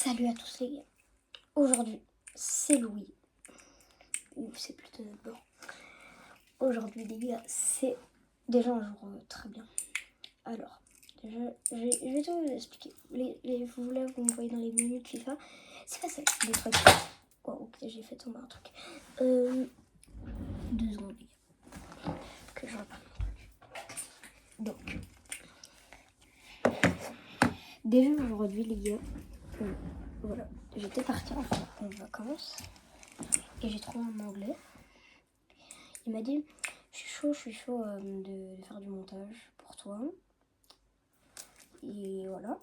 Salut à tous les gars. Aujourd'hui, c'est Louis. Ou c'est plutôt notre bord. Aujourd'hui les gars, c'est déjà un jour très bien. Alors, déjà, je vais tout vous expliquer. Vous me voyez dans les minutes FIFA. C'est facile, des trucs. Oh, ok, j'ai fait tomber un truc. 2 secondes les gars. Que je reprenne. Donc, déjà aujourd'hui les gars, voilà, j'étais partie en vacances. Et j'ai trouvé un anglais. Il m'a dit, je suis chaud de faire du montage pour toi. Et voilà.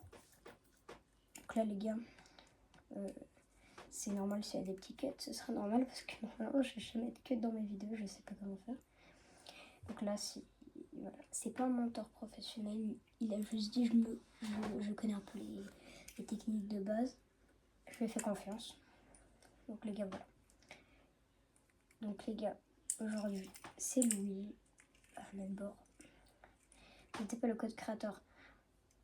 Donc là les gars, c'est normal s'il y a des petits cuts, ce serait normal parce que normalement je vais jamais mettre cuts dans mes vidéos, je sais pas comment faire. Donc là voilà, c'est pas un monteur professionnel, il a juste dit je connais un peu les techniques de base. Je lui ai fait confiance. Donc les gars voilà. Donc les gars, aujourd'hui c'est Louis à même bord. N'hésitez pas le code créateur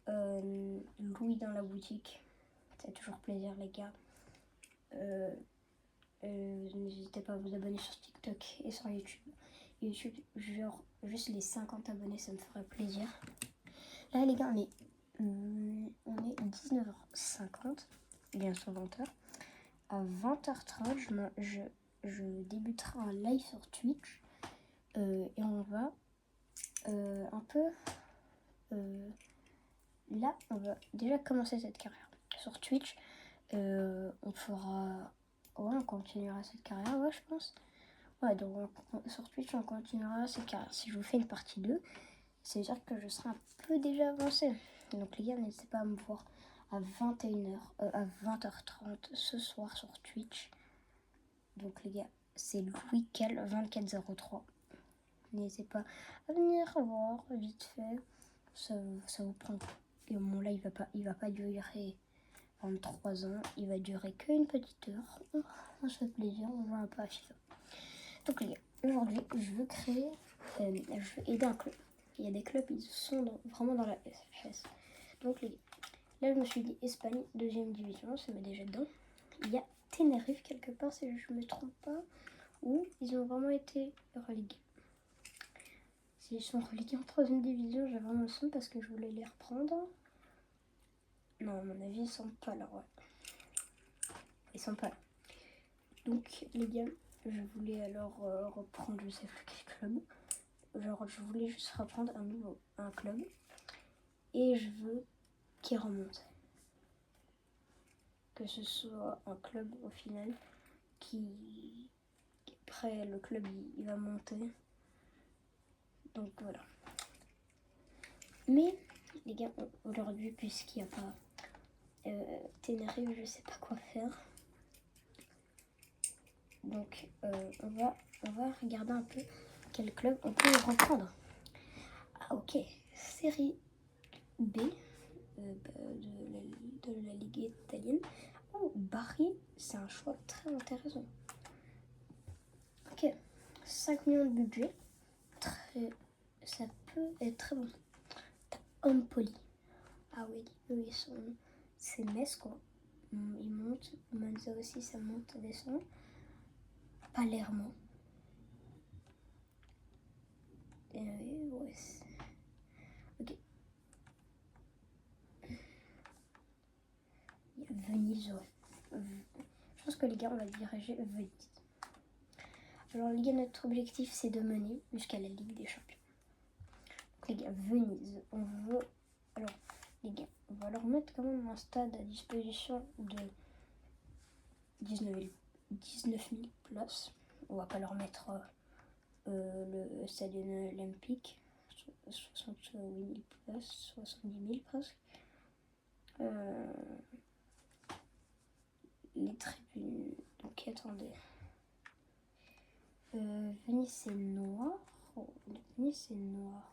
Louis dans la boutique. Ça fait toujours plaisir les gars. N'hésitez pas à vous abonner sur TikTok et sur YouTube. YouTube, genre juste les 50 abonnés, ça me ferait plaisir. Là les gars, on est 19h50, bientôt 20h. À 20h30, je débuterai un live sur Twitch. Et on va un peu... là, on va déjà commencer cette carrière. Sur Twitch, on fera... Ouais, on continuera cette carrière, ouais, je pense. Ouais, donc sur Twitch, on continuera cette carrière. Si je vous fais une partie 2, c'est dire que je serai un peu déjà avancé. Donc les gars, n'hésitez pas à me voir à 21h, à 20h30 ce soir sur Twitch. Donc les gars, c'est LouisCal2403. N'hésitez pas à venir voir vite fait. Ça vous prend. Et mon live il va pas durer 23 ans, il va durer qu'une petite heure. Oh, ça fait plaisir, on va un peu à FIFA. Donc les gars, aujourd'hui je veux créer, je veux aider un club. Il y a des clubs, ils sont vraiment dans la SFS. Donc les gars, là je me suis dit Espagne, 2e division, ça met déjà dedans. Il y a Tenerife quelque part, si je ne me trompe pas, où ils ont vraiment été relégués. S'ils sont relégués en 3e division, j'ai vraiment le son parce que je voulais les reprendre. Non, à mon avis, ils sont pas là, ouais. Ils sont pas là. Donc, les gars, je voulais alors reprendre, je sais plus quel club. Genre, je voulais juste reprendre un club. Et je veux qu'il remonte. Que ce soit un club au final qui... Après, le club, il va monter. Donc, voilà. Mais, les gars, aujourd'hui, puisqu'il n'y a pas Tenerife, je sais pas quoi faire. Donc, on va regarder un peu quel club on peut reprendre. Ah, ok. Série B de la Ligue italienne. Oh, Bari, c'est un choix très intéressant. Ok. 5 millions de budget. Ça peut être très bon. T'as Empoli. Ah oui, eux, ils sont... C'est Metz, quoi. Ils montent. Monza aussi, ça monte, ça descend. Palermo. Ouais, ok. Il y a Venise, ouais. Je pense que les gars, on va diriger Venise. Alors les gars, notre objectif, c'est de mener jusqu'à la Ligue des Champions. Donc les gars, Venise, on veut... Alors, les gars, on va leur mettre quand même un stade à disposition de 19 000 places. On va pas leur mettre le stade olympique, 68 000 places, 70 000 presque. Les tribunes, donc attendez. Venise c'est noir. Oh, Venise c'est noir.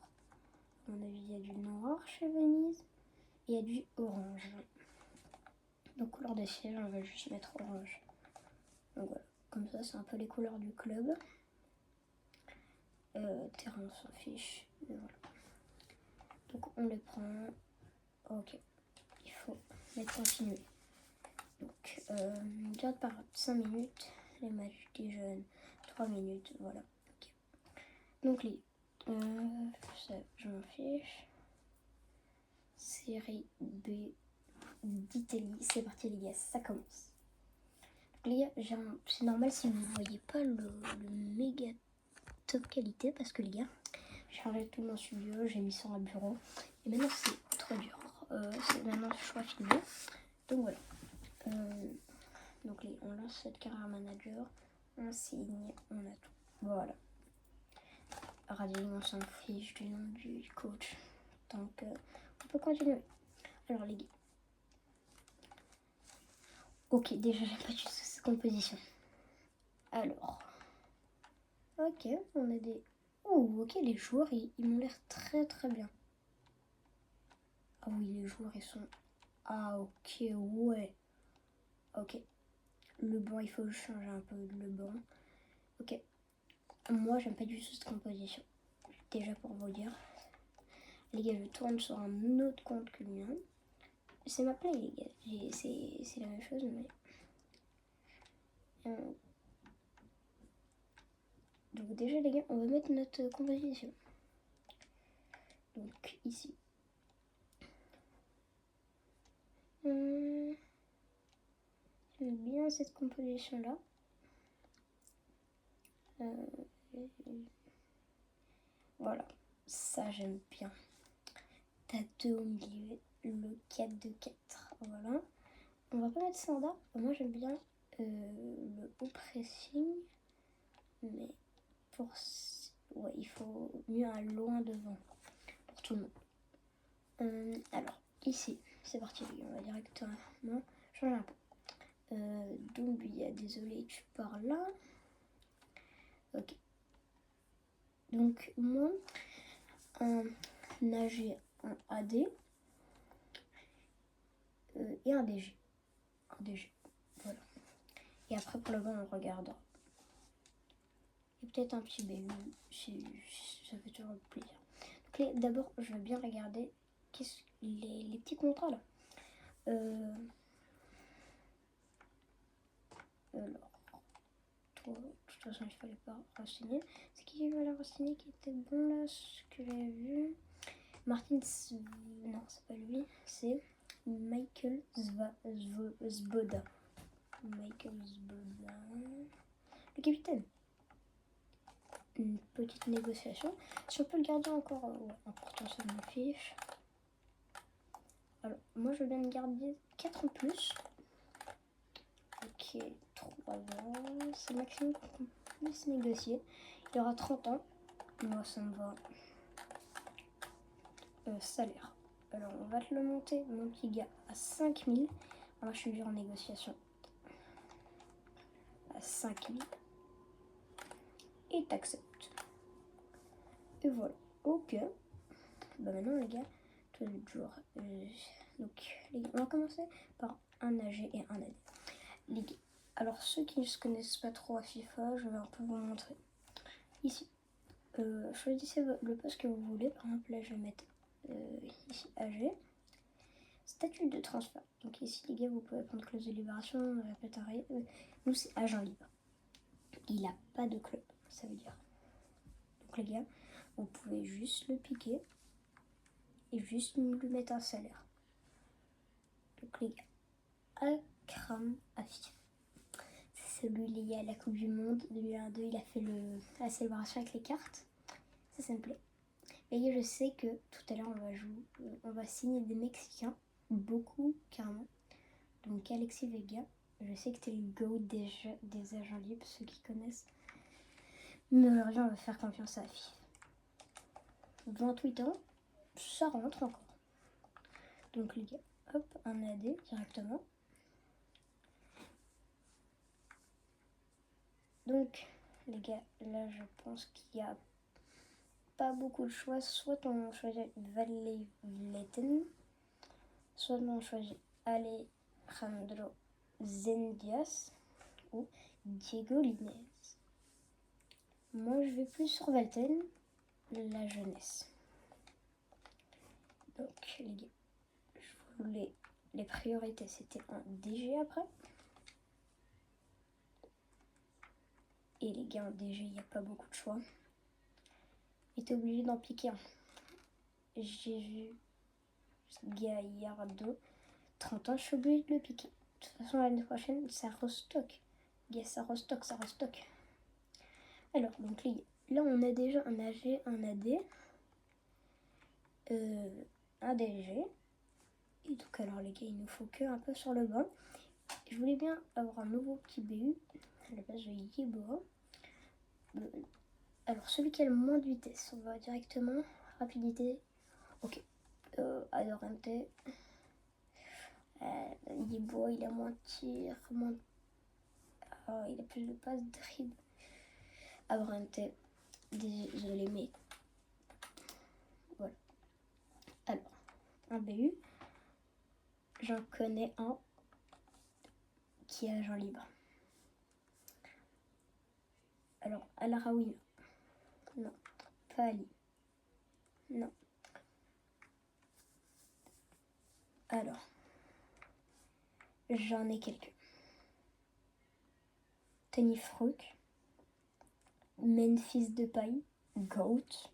À mon avis, il y a du noir chez Venise et il y a du orange. Donc couleur des sièges, on va juste mettre orange. Donc voilà, comme ça c'est un peu les couleurs du club. Terrain, on s'en fiche. Et voilà. Donc on les prend. Ok, il faut mettre continuer. Donc, garde par 5 minutes. Les matchs des jeunes, 3 minutes, voilà. Okay. Donc, ça, je m'en fiche. Série B d'Italie. C'est parti, les gars, ça commence. Donc, les gars, c'est normal si vous ne voyez pas le méga top qualité parce que, les gars, j'ai changé tout mon studio, j'ai mis ça en bureau. Et maintenant, c'est trop dur. Maintenant, je choix filmé. Donc, voilà. Donc on lance cette carrière manager, on signe, on a tout. Voilà. Rading, on s'en fiche du nom du coach. Donc on peut continuer. Alors les gars. Ok, déjà j'ai pas du tout cette composition. Alors. Ok, on a des. Oh ok, les joueurs ils m'ont l'air très très bien. Ah oui, les joueurs ils sont. Ah ok, ouais. Ok. Le banc, il faut changer un peu le banc. Ok. Moi, j'aime pas du tout cette composition. Déjà pour vous dire. Les gars, je tourne sur un autre compte que le mien. C'est ma play, les gars. C'est la même chose, mais... Donc déjà, les gars, on va mettre notre composition. Donc, ici. J'aime bien cette composition-là. Voilà. Ça, j'aime bien. T'as 2 au milieu. Le 4-2-4. Voilà. On va pas mettre standard. Moi, j'aime bien le haut pressing. Mais pour... Ouais, il faut mieux un loin devant. Pour tout le monde. Alors, ici, c'est parti. On va directement changer un peu. Doumbia, désolé, tu pars là. Ok. Donc, moi, un AG, un AD et un DG. Un DG. Voilà. Et après, pour le banc, on regardera. Et peut-être un petit BU, si ça fait toujours plaisir. Donc, d'abord, je veux bien regarder les petits contrats là. Alors, toi, de toute façon, il fallait pas re-signer. C'est qui va la re-signer qui était bon là, ce que j'avais vu? Martin, non, c'est pas lui, c'est Michael Zboda. Michael Zboda, le capitaine. Une petite négociation. Si on peut le garder encore, ouais, important, ça me fiche. Alors, moi je viens de garder 4 en plus. Ok, 3 ans. C'est le maximum qu'on puisse négocier. Il aura 30 ans. Moi, ça me va. Salaire. Alors, on va te le monter, mon petit gars, à 5000. Alors, je suis dur en négociation. À 5000. Et t'acceptes. Et voilà. Ok. Bah maintenant, les gars, tous les jours. Donc, les gars, on va commencer par un AG et un AD. Les gars. Alors, ceux qui ne se connaissent pas trop à FIFA, je vais un peu vous montrer. Ici. Choisissez le poste que vous voulez. Par exemple, là, je vais mettre ici AG. Statut de transfert. Donc ici, les gars, vous pouvez prendre clause de libération, répète arrêt. Nous, c'est agent libre. Il n'a pas de club, ça veut dire. Donc les gars, vous pouvez juste le piquer et juste lui mettre un salaire. Donc les gars, Akram Afif. C'est celui lié à la Coupe du Monde 2022. Il a fait la célébration avec les cartes. Ça me plaît. Les gars, je sais que tout à l'heure, on va signer des Mexicains. Beaucoup, carrément. Donc Alexis Vega, je sais que t'es le GOAT des agents libres, ceux qui connaissent. Mais aujourd'hui, on va faire confiance à Afif. 28 ans, ça rentre encore. Donc les gars, hop, un AD directement. Donc les gars, là je pense qu'il n'y a pas beaucoup de choix. Soit on choisit Valle Vletten, soit on choisit Alejandro Zendias ou Diego Linez. Moi je vais plus sur Valten, la jeunesse. Donc les gars, je vous les les priorités, c'était un DG après. Et les gars, en DG, il n'y a pas beaucoup de choix. Et t'es obligé d'en piquer un. J'ai vu ce gars hier à 30 ans, je suis obligée de le piquer. De toute façon, l'année prochaine, ça restock. Gars, ça restock. Alors, donc les gars, là, on a déjà un AG, un AD, un DG. Et donc, alors, les gars, il nous faut que un peu sur le banc. Je voulais bien avoir un nouveau petit BU. À la base, j'ai Yeboah. Alors, celui qui a le moins de vitesse, on va directement. Rapidité. Ok. Adorante. Yeboah, il a moins de tir, il a plus de passes, dribble. Adorante. Désolé, mais voilà. Alors, un BU. J'en connais un qui est agent libre. Alors, Al-Araoui, non. Pas Ali. Non. Alors, j'en ai quelques. Tony Frouk, Memphis Depay, Goat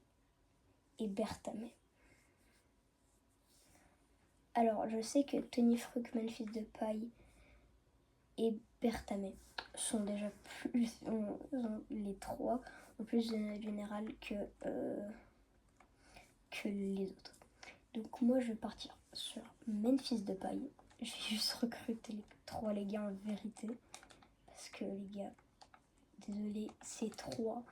et Bertamé. Alors, je sais que Tony Frouk, Memphis Depay et Bertamé sont déjà plus... les trois ont plus de notes générales que les autres. Donc moi, je vais partir sur Memphis Depay. Je vais juste recruter les trois, les gars, en vérité. Parce que, les gars, désolé, c'est trois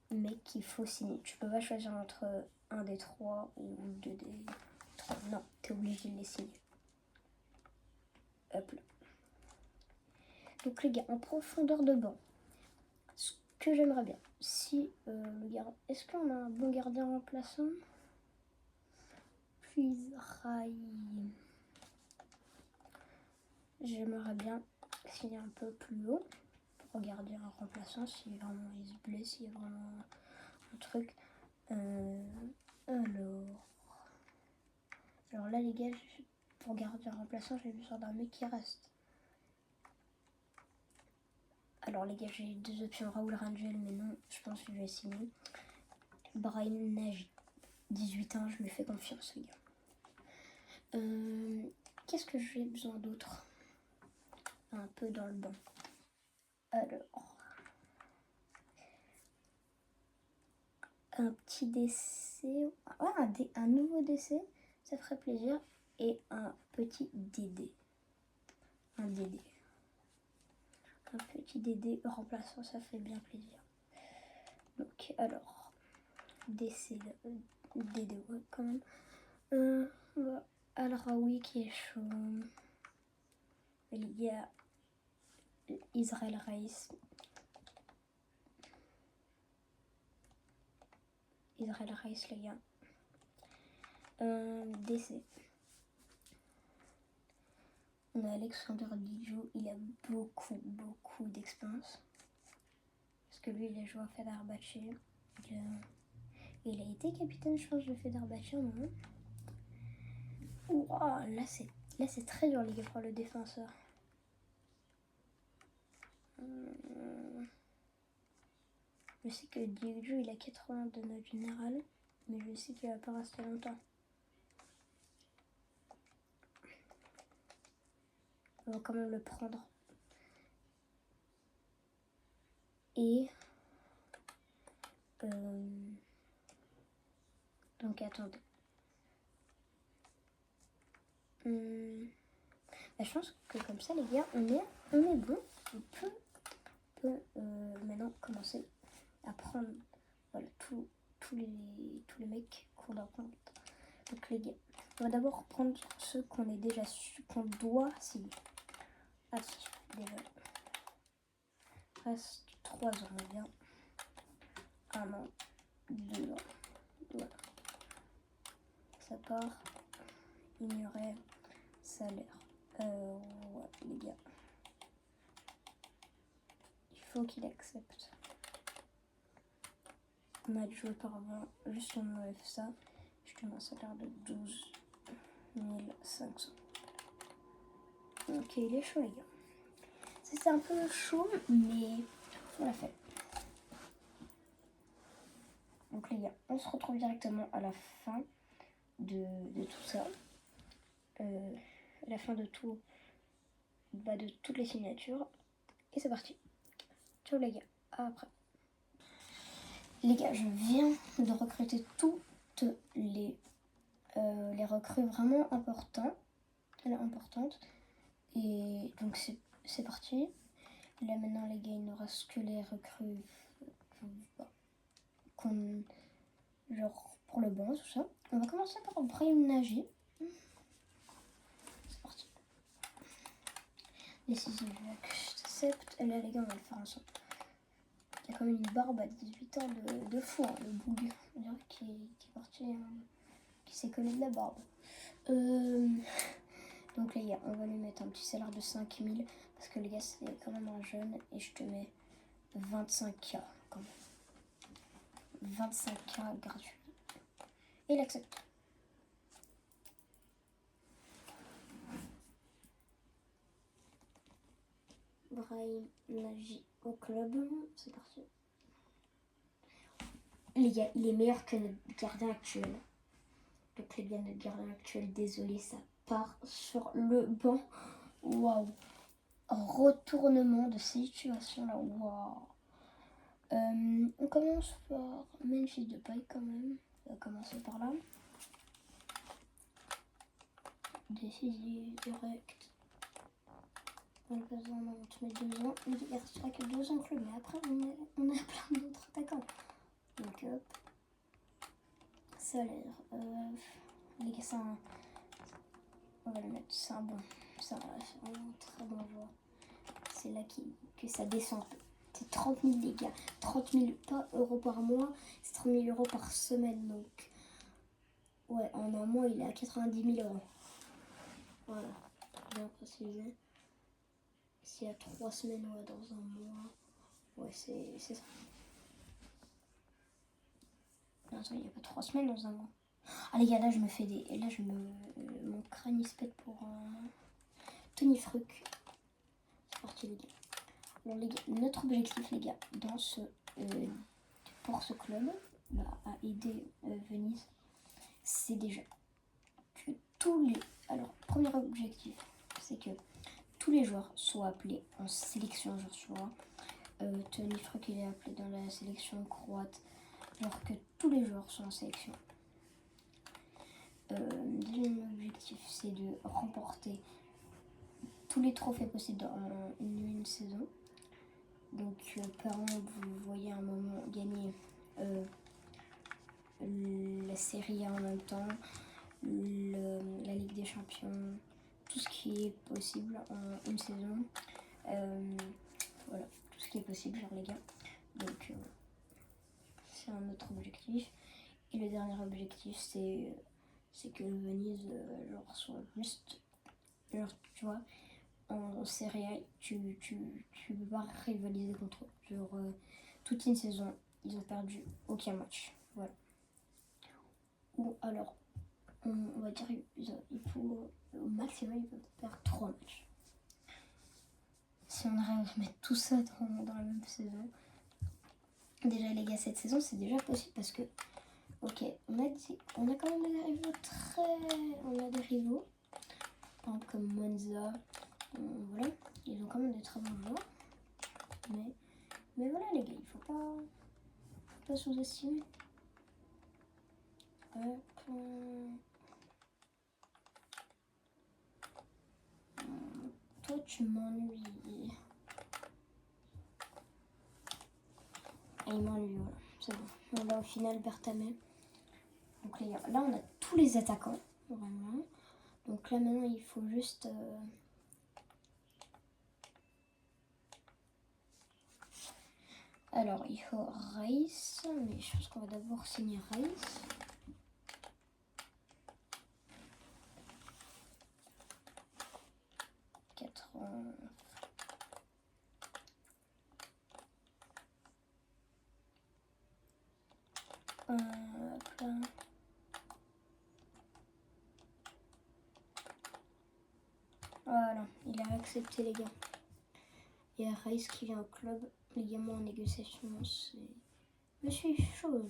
mecs qu'il faut signer. Tu peux pas choisir entre un des trois ou deux des trois. Non, t'es obligé de les signer. Hop là. Donc, les gars, en profondeur de banc, ce que j'aimerais bien, si le gardien... Est-ce qu'on a un bon gardien remplaçant? Puis Rai. J'aimerais bien signer un peu plus haut pour garder un remplaçant si vraiment il se blesse, s'il y a vraiment un truc. Alors là, les gars, pour garder un remplaçant, j'ai besoin d'un mec qui reste. Alors les gars, j'ai deux options, Raoul Rangel, mais non, je pense que je vais signer. Brahim Nagy, 18 ans, je lui fais confiance, les gars. Qu'est-ce que j'ai besoin d'autre? Un peu dans le banc. Alors, un petit décès, un nouveau décès, ça ferait plaisir. Et un petit DD. Un DD. Un petit DD remplaçant, ça fait bien plaisir. Donc, alors, décès, DD, ouais, quand même. Al-Raoui qui est chaud. Il y a Israël Reis. Israël Reis, les gars. DC. On a Alexander Dijou, il a beaucoup d'expérience. Parce que lui, il a joué à Fenerbahçe. Il a été capitaine, je pense, de Fenerbahçe à un moment. Ouah, là, c'est très dur, les gars, pour le défenseur. Je sais que Dijou, il a 80 de note générale. Mais je sais qu'il va pas rester longtemps. On va quand même le prendre. Et... donc attendez. Je pense que comme ça, les gars, on est bon. On peut maintenant commencer à prendre voilà, tous les mecs qu'on doit prendre. Donc les gars, on va d'abord prendre ceux qu'on est déjà su, qu'on doit signer. Attention, désolé. Reste 3 ans, les gars. 1 an, 2 ans. Voilà. Ça part. Ignorer. Salaire. Ouais, les gars. Il faut qu'il accepte. Match joué par 20. Juste on enlève ça. Je te mets un salaire de 12 500. Ok, il est chaud les gars. C'est un peu chaud, mais on l'a fait. Donc les gars, on se retrouve directement à la fin de tout ça. À la fin de tout, de toutes les signatures. Et c'est parti. Ciao les gars, à après. Les gars, je viens de recruter toutes les recrues vraiment importantes. Et donc c'est parti. Là maintenant les gars, il ne reste que les recrues genre pour le banc, tout ça. On va commencer par Brahim Nagy. C'est parti. Décision, j'accepte. Et là les gars, on va le faire ensemble. Il y a quand même une barbe à 18 ans de fou, hein, le boug. On dirait qu'il est parti, qui s'est collé de la barbe. Donc les gars, on va lui mettre un petit salaire de 5000 parce que les gars, c'est quand même un jeune et je te mets 25K quand même. 25K gratuit. Et il accepte. Brahim Nagy au club, c'est parti. Les gars, il est meilleur que notre gardien actuel. Donc les gars, notre gardien actuel, désolé, ça part sur le banc. Waouh. Retournement de situation là, waouh. On commence par Memphis Depay quand même. On va commencer par là. Décisif, direct. On te met 2 ans. Il restera que 2 ans au club, mais après on a plein d'autres attaquants. Donc hop. Salaire. Les gars, on va le mettre. C'est un bon. C'est un très bon joueur. C'est là que ça descend. C'est 30 000 les gars. 30 000 pas euros par mois. C'est 30 000 euros par semaine. Donc ouais, en un mois il est à 90 000 euros. Voilà. Bien précisé. S'il y a 3 semaines ouais, dans un mois. Ouais, c'est ça. Non, attends, il n'y a pas 3 semaines dans un mois. Ah les gars, là je me fais des. Là mon crâne il se pète pour Tony Fruc. C'est parti les gars. Alors les gars, notre objectif les gars pour ce club à aider Venise, c'est déjà que tous les. Alors, premier objectif, c'est que tous les joueurs soient appelés en sélection, genre tu vois. Tony Fruc il est appelé dans la sélection croate. Genre que tous les joueurs sont en sélection. Deuxième objectif, c'est de remporter tous les trophées possibles dans une saison. Donc, par an, vous voyez un moment gagner la Serie A en même temps, la Ligue des Champions, tout ce qui est possible en une saison. Voilà, tout ce qui est possible, genre les gars. Donc, c'est un autre objectif. Et le dernier objectif, c'est que Venise genre soit juste genre tu vois en Serie A tu peux pas rivaliser contre eux. Genre toute une saison ils ont perdu aucun match, voilà. Ou alors on va dire il faut au maximum ils peuvent perdre 3 matchs. Si on arrive à mettre tout ça dans la même saison, déjà les gars, cette saison c'est déjà possible parce que ok, on a quand même des rivaux on a des rivaux, par exemple comme Monza, voilà, ils ont quand même des très bons joueurs. Mais voilà les gars, il faut pas sous-estimer. Toi tu m'ennuies. Et il m'ennuie, voilà, c'est bon. On va au final Bertamé. Donc les gars, là on a tous les attaquants, vraiment. Donc là maintenant il faut juste alors il faut Rice, mais je pense qu'on va d'abord signer Rice. Voilà, voilà, il a accepté les gars. Il y a Rice qui vient au club. Les gars, moi en négociation, c'est... Je suis chaud.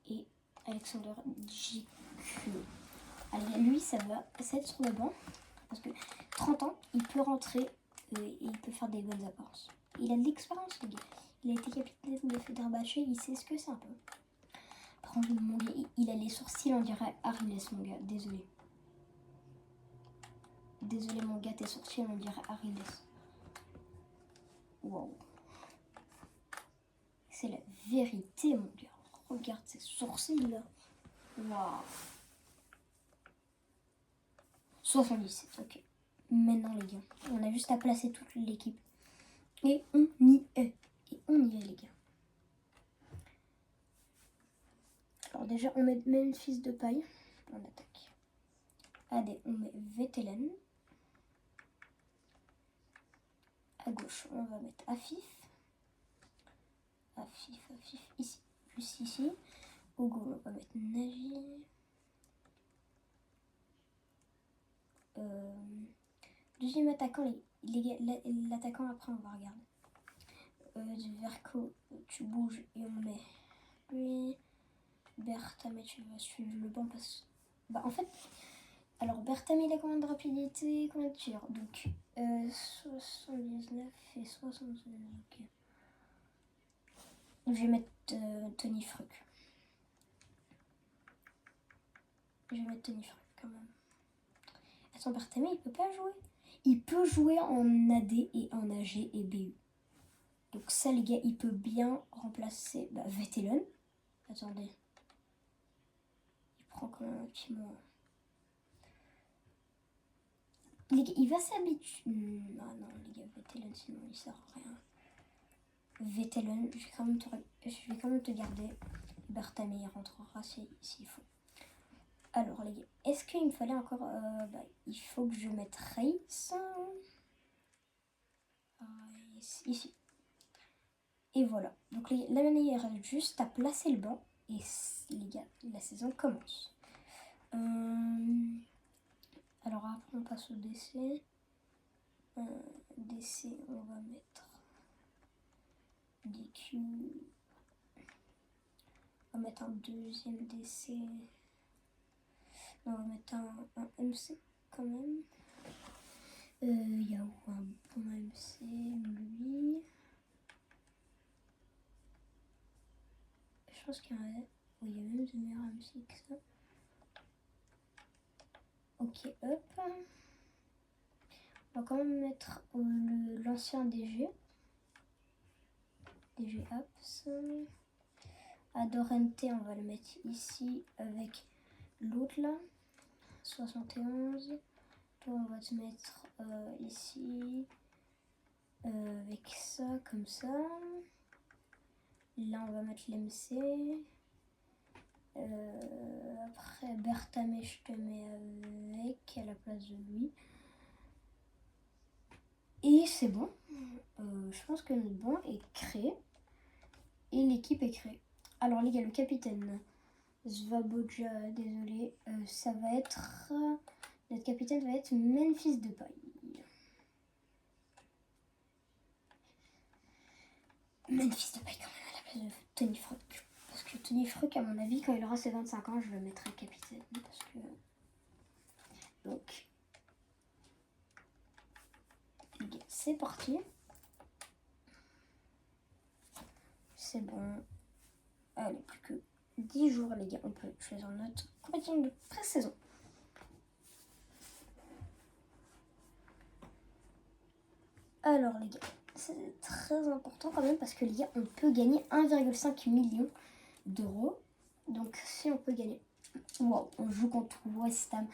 Et Alexander JQ. Allez, lui, ça va être sur le banc. Parce que 30 ans, il peut rentrer et il peut faire des bonnes apparences. Il a de l'expérience, le gars. Il a été capitaine de Fenerbahçe, il sait ce que c'est un peu. Par contre, mon gars, il a les sourcils, on dirait Ariles, mon gars. Désolé. Désolé, mon gars, tes sourcils, on dirait Ariles. Wow. C'est la vérité, mon gars. Regarde ces sourcils là. Waouh. 77, ok. Maintenant, les gars, on a juste à placer toute l'équipe. Et on y est. Les gars. Alors, déjà, on met Memphis Depay en attaque. Allez, on met Vetelen. À gauche, on va mettre Afif. Ici. Plus ici. Au goal, on va mettre Nagy. Deuxième attaquant, l'attaquant après on va regarder. Verco, tu bouges et on met lui. Berthame, tu vas suivre le banc parce que... Bah en fait, alors Berthame il a combien de rapidité, combien de tir? Donc 79 et 72, ok. Je vais mettre Tony Fruc. Je vais mettre Tony Fruc quand même. Attends, Berthame il peut pas jouer? Il peut jouer en AD et en AG et BU. Donc ça les gars, il peut bien remplacer Vetelen. Attendez. Il prend quand même un petit moment. Les gars, il va s'habituer. Non, les gars, Vetelen, sinon il sert à rien. Vetelen, je vais quand même te garder. Berthame, il rentrera s'il faut. Alors les gars, est-ce qu'il me fallait encore... il faut que je mette Race. Ici. Et voilà. Donc la manière, il reste juste à placer le banc. Et les gars, la saison commence. Alors après on passe au DC. DC, on va mettre DQ. On va mettre un deuxième DC. Non, on va mettre un MC quand même. Il y a où un bon MC, lui. Je pense qu'il y a il y a même de meilleurs MC que ça. Ok, hop. On va quand même mettre l'ancien DG. DG Apps. Adorente, on va le mettre ici avec l'autre là. 71. Toi, on va te mettre ici avec ça, comme ça. Là, on va mettre l'MC. Après, Berthame, je te mets avec à la place de lui. Et c'est bon. Je pense que notre banc est créé. Et l'équipe est créée. Alors les gars, le capitaine Svaboja, désolé, ça va être... Notre capitaine va être Memphis Depay. Memphis Depay quand même à la place de Tony Fruc. Parce que Tony Fruc, à mon avis, quand il aura ses 25 ans, je le mettrai capitaine. Parce que... Donc... Les gars, c'est parti. C'est bon. Allez, plus que 10 jours, les gars. On peut choisir notre compétition de pré-saison. Alors, les gars, c'est très important quand même parce que, les gars, on peut gagner 1,5 million d'euros. Donc, si on peut gagner... Wow, on joue contre West Ham.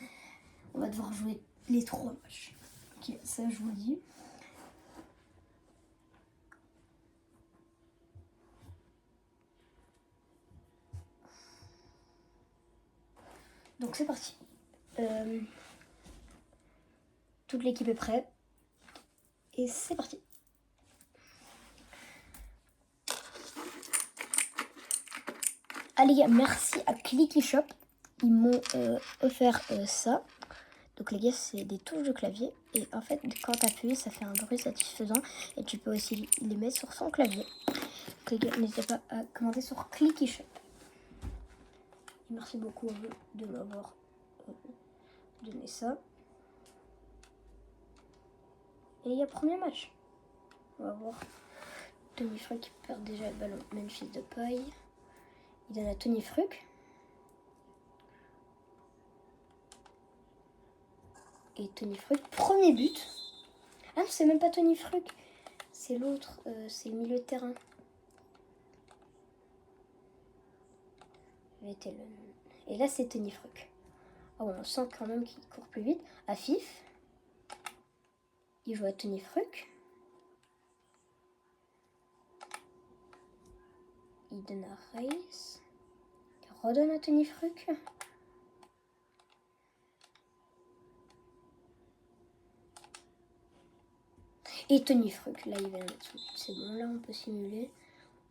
On va devoir jouer les 3 matchs. Ok, ça, je vous le dis. Donc, c'est parti. Toute l'équipe est prête. Et c'est parti. Ah les gars, merci à Clicky Shop ils m'ont offert ça. Donc les gars, c'est des touches de clavier. Et en fait, quand tu appuies, ça fait un bruit satisfaisant. Et tu peux aussi les mettre sur son clavier. Donc les gars, n'hésitez pas à commenter sur Clicky Shop. Merci beaucoup à vous de m'avoir donné ça. Et il y a premier match. On va voir. Tony Fruc qui perd déjà le ballon. Memphis Depay. Il donne à Tony Fruc. Et Tony Fruc, premier but. Ah non, c'est même pas Tony Fruc. C'est l'autre. C'est le milieu de terrain. Et là, c'est Tony Fruc. Ah ouais, on sent quand même qu'il court plus vite. Afif. Il joue à Tony Fruc. Il donne à Reis. Il redonne à Tony Fruc. Et Tony Fruc, là, il va mettre son but. C'est bon, là, on peut simuler.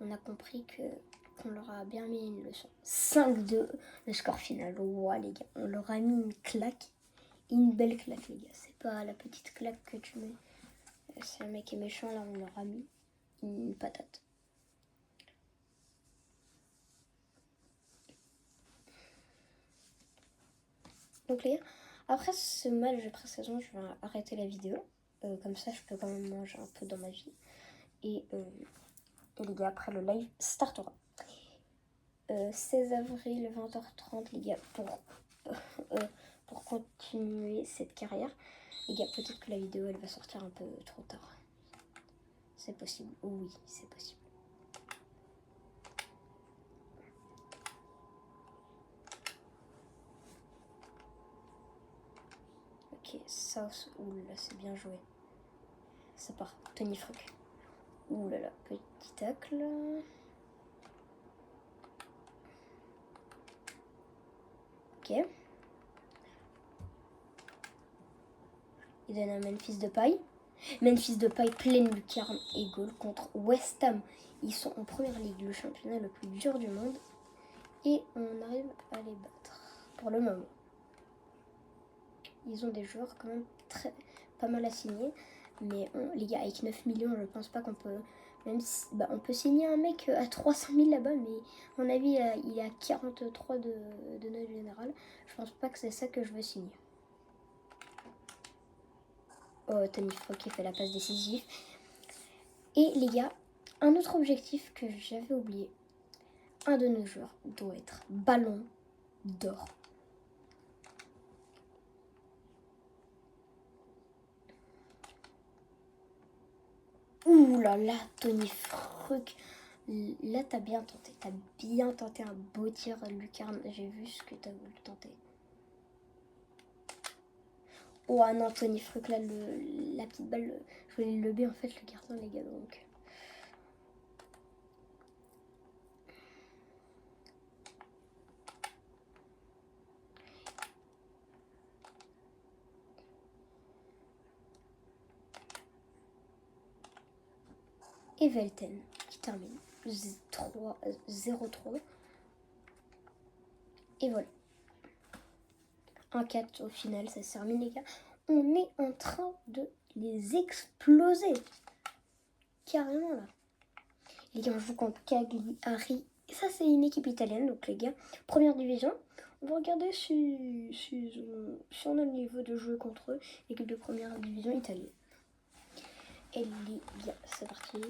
On a compris qu'on leur a bien mis une leçon. 5-2, le score final. Wow, les gars, on leur a mis une claque. Une belle claque, les gars. C'est pas la petite claque que tu mets. C'est un mec qui est méchant, là, on leur a mis une patate. Donc les gars, après ce match de pré-saison, je vais arrêter la vidéo. Comme ça, je peux quand même manger un peu dans ma vie. Et les gars, après le live startera. 16 avril, 20h30, les gars, pour continuer cette carrière. Les gars, peut-être que la vidéo, elle va sortir un peu trop tard. C'est possible. Oui, c'est possible. Ok, ça, ouh là, c'est bien joué. Ça part. Tony Fruc. Ouh là là, petit tacle. Ok. Il donne à Memphis Depay. Memphis Depay, pleine lucarne et goal contre West Ham. Ils sont en première ligue, le championnat le plus dur du monde. Et on arrive à les battre pour le moment. Ils ont des joueurs quand même pas mal à signer. Mais les gars, avec 9 millions, je pense pas qu'on peut... Même si, on peut signer un mec à 300 000 là-bas, mais à mon avis, il est à 43 de note générale. Je pense pas que c'est ça que je veux signer. Oh, Tony Fruc qui fait la passe décisive. Et les gars, un autre objectif que j'avais oublié. Un de nos joueurs doit être ballon d'or. Ouh là là, Tony Fruc. Là, t'as bien tenté. T'as bien tenté un beau tir, lucarne. J'ai vu ce que t'as voulu tenter. Oh non, Tony Fruc, là, la petite balle, je voulais le lever en fait, le gardien, les gars, donc. Et Velten qui termine 0-3. Et voilà. 1-4 au final, ça se termine, les gars. On est en train de les exploser. Carrément, là. Les gars, on joue contre Cagliari. Ça, c'est une équipe italienne, donc les gars, première division. On va regarder si on a le niveau de jouer contre eux. Équipe de première division italienne. Et les gars, c'est parti.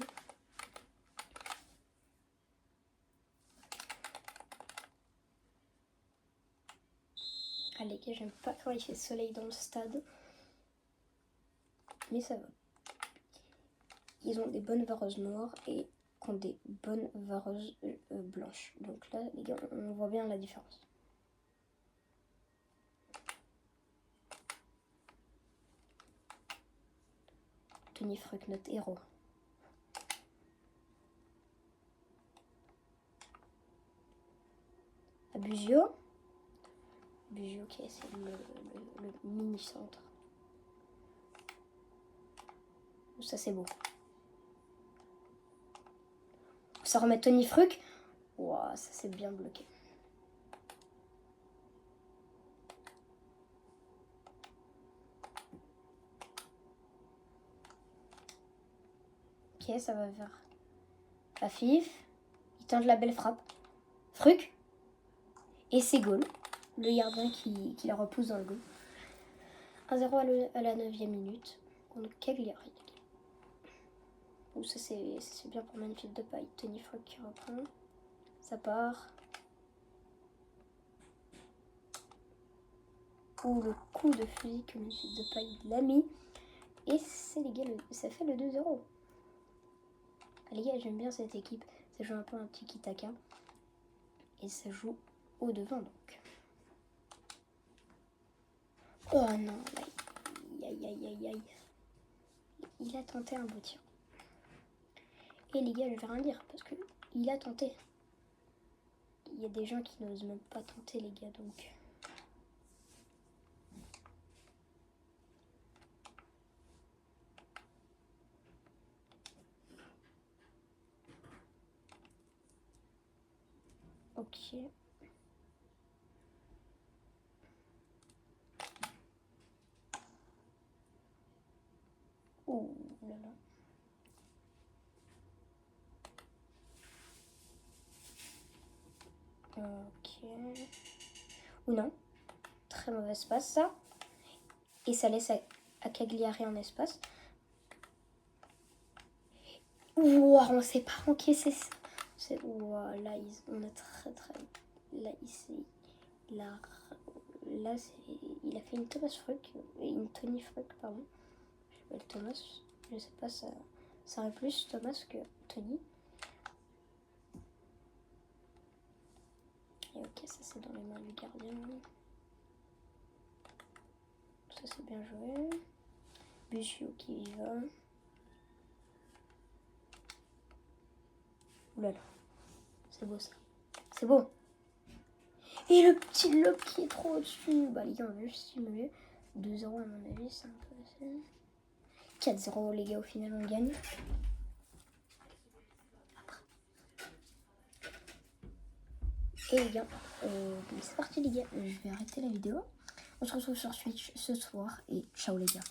Ah les gars, j'aime pas quand il fait soleil dans le stade. Mais ça va. Ils ont des bonnes vareuses noires et ont des bonnes vareuses blanches. Donc là, les gars, on voit bien la différence. Tony Fruc, notre héros. Abusio. Abusio, ok, c'est le mini-centre. Ça, c'est beau. Ça remet Tony Fruc. Wow, ça, c'est bien bloqué. Ok, ça va vers Afif. Il tente la belle frappe. Fruc. Et c'est goal. Le gardien qui la repousse dans le goal. 1-0 à la 9e minute. Contre Cagliari. Ouh, ça c'est bien pour Memphis Depay. Tony Fruc qui reprend. Ça part. Ouh, le coup de fusil que Memphis Depay l'a mis. Et c'est les gars, ça fait le 2-0. Les gars, j'aime bien cette équipe. Ça joue un peu un tiki-taka. Et ça joue au devant donc. Oh non, aïe aïe aïe aïe. Il a tenté un beau tir. Et les gars, je vais rien dire parce que il a tenté. Il y a des gens qui n'osent même pas tenter les gars donc. Ok. Ouh là là. Ok. Ou non. Très mauvais espace ça. Et ça laisse à Cagliari en espace. Ouh, on s'est pas encaissé ça. Ouh, là, on a très très... Là, il a fait une Thomas Fruc. Une Tony Fruc, pardon. Je m'appelle Thomas. Je sais pas, ça aurait plus Thomas que Tony. Et ok, ça c'est dans les mains du gardien. Ça c'est bien joué. Bussio qui y va. Oulala. C'est beau ça. C'est beau. Et le petit lob qui est trop au-dessus. Bah les gars, on va juste simuler. 2-0 à mon avis, c'est un peu assez. 4-0 les gars, au final on gagne. Et les gars, c'est parti les gars. Je vais arrêter la vidéo. On se retrouve sur Twitch ce soir et ciao les gars.